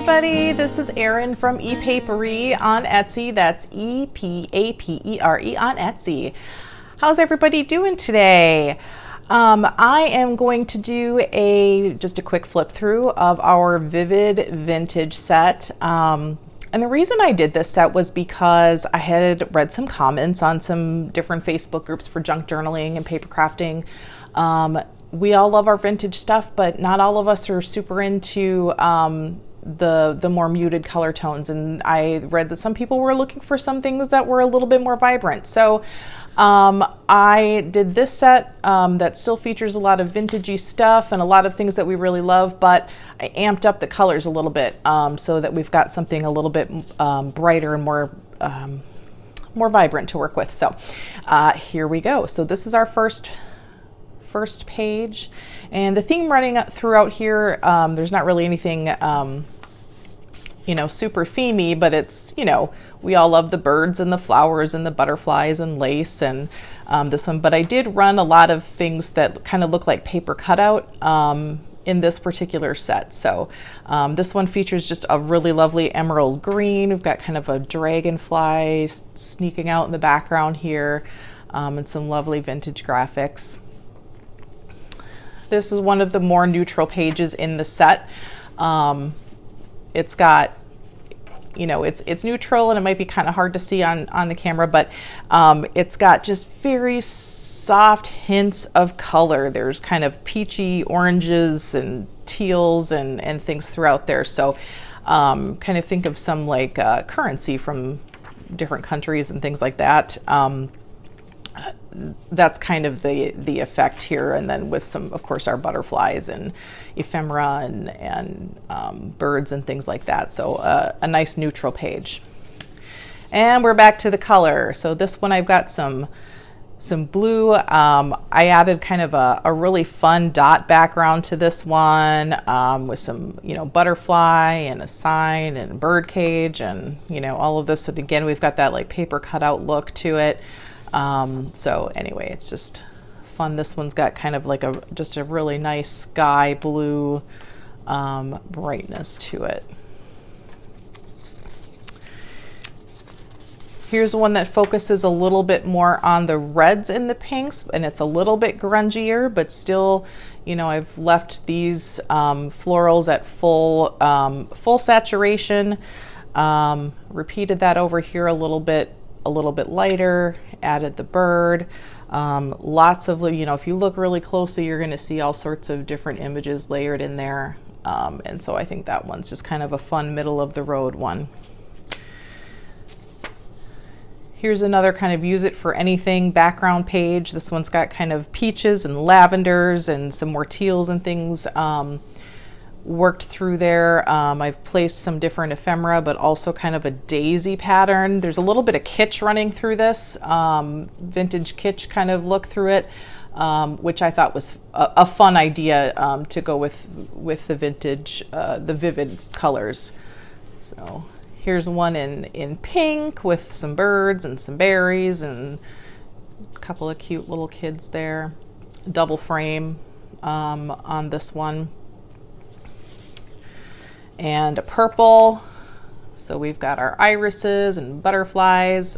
everybody, this is Erin from Epapere on Etsy. That's E-P-A-P-E-R-E on Etsy. How's everybody doing today? I am going to do just a quick flip through of our Vivid Vintage set. And the reason I did this set was because I had read some comments on some different Facebook groups for junk journaling and paper crafting. We all love our vintage stuff, but not all of us are super into the more muted color tones. And I read that some people were looking for some things that were a little bit more vibrant. So I did this set that still features a lot of vintagey stuff and a lot of things that we really love, but I amped up the colors a little bit so that we've got something a little bit brighter and more vibrant to work with. So here we go. So this is our first page, and the theme running throughout here, there's not really anything super themey, but it's, we all love the birds and the flowers and the butterflies and lace and this one, but I did run a lot of things that kind of look like paper cutout in this particular set. So this one features just a really lovely emerald green. We've got kind of a dragonfly sneaking out in the background here, and some lovely vintage graphics. This is one of the more neutral pages in the set. It's got, it's neutral and it might be kind of hard to see on the camera, but it's got just very soft hints of color. There's kind of peachy oranges and teals and things throughout there. So kind of think of some like currency from different countries and things like that. That's kind of the effect here, and then with some, of course, our butterflies and ephemera and birds and things like that. So a nice neutral page. And we're back to the color. So this one I've got some blue. I added kind of a really fun dot background to this one with some butterfly and a sign and a bird cage and all of this. And again, we've got that like paper cutout look to it. So anyway, it's just fun. This one's got kind of like just a really nice sky blue brightness to it. Here's one that focuses a little bit more on the reds and the pinks, and it's a little bit grungier, but still, I've left these florals at full saturation. Repeated that over here a little bit lighter, added the bird. Lots of, if you look really closely, you're going to see all sorts of different images layered in there. And so I think that one's just kind of a fun middle of the road one. Here's another kind of use it for anything background page. This one's got kind of peaches and lavenders and some more teals and things worked through there. I've placed some different ephemera, but also kind of a daisy pattern. There's a little bit of kitsch running through this, vintage kitsch kind of look through it, which I thought was a fun idea to go with the vintage, the vivid colors. So here's one in pink with some birds and some berries and a couple of cute little kids there. Double frame on this one. And a purple. So we've got our irises and butterflies,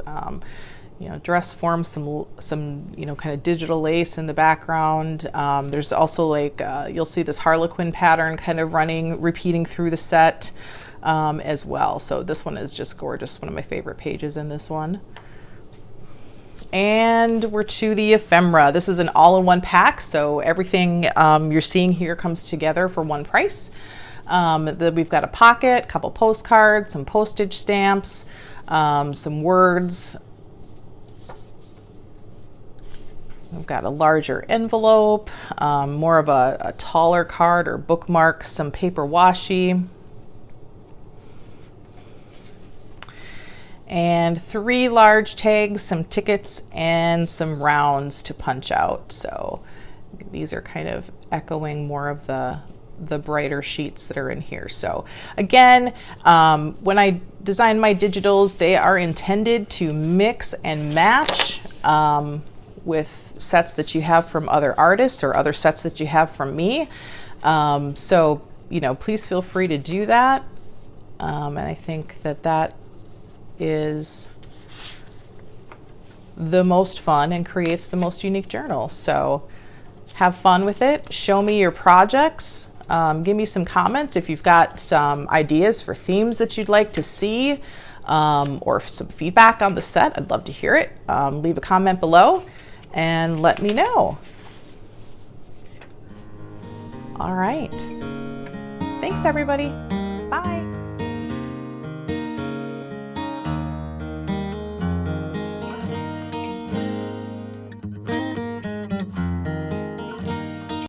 dress forms, some kind of digital lace in the background. There's also like, you'll see this harlequin pattern kind of repeating through the set as well. So this one is just gorgeous. One of my favorite pages in this one. And we're to the ephemera. This is an all-in-one pack. So everything you're seeing here comes together for one price. We've got a pocket, a couple postcards, some postage stamps, some words. We've got a larger envelope, more of a taller card or bookmarks, some paper washi, and 3 large tags, some tickets, and some rounds to punch out. So these are kind of echoing more of the brighter sheets that are in here. So again, when I design my digitals, they are intended to mix and match with sets that you have from other artists or other sets that you have from me. So, please feel free to do that. And I think that that is the most fun and creates the most unique journals. So have fun with it. Show me your projects. Give me some comments if you've got some ideas for themes that you'd like to see, or some feedback on the set. I'd love to hear it. Leave a comment below and let me know. All right. Thanks, everybody. Bye.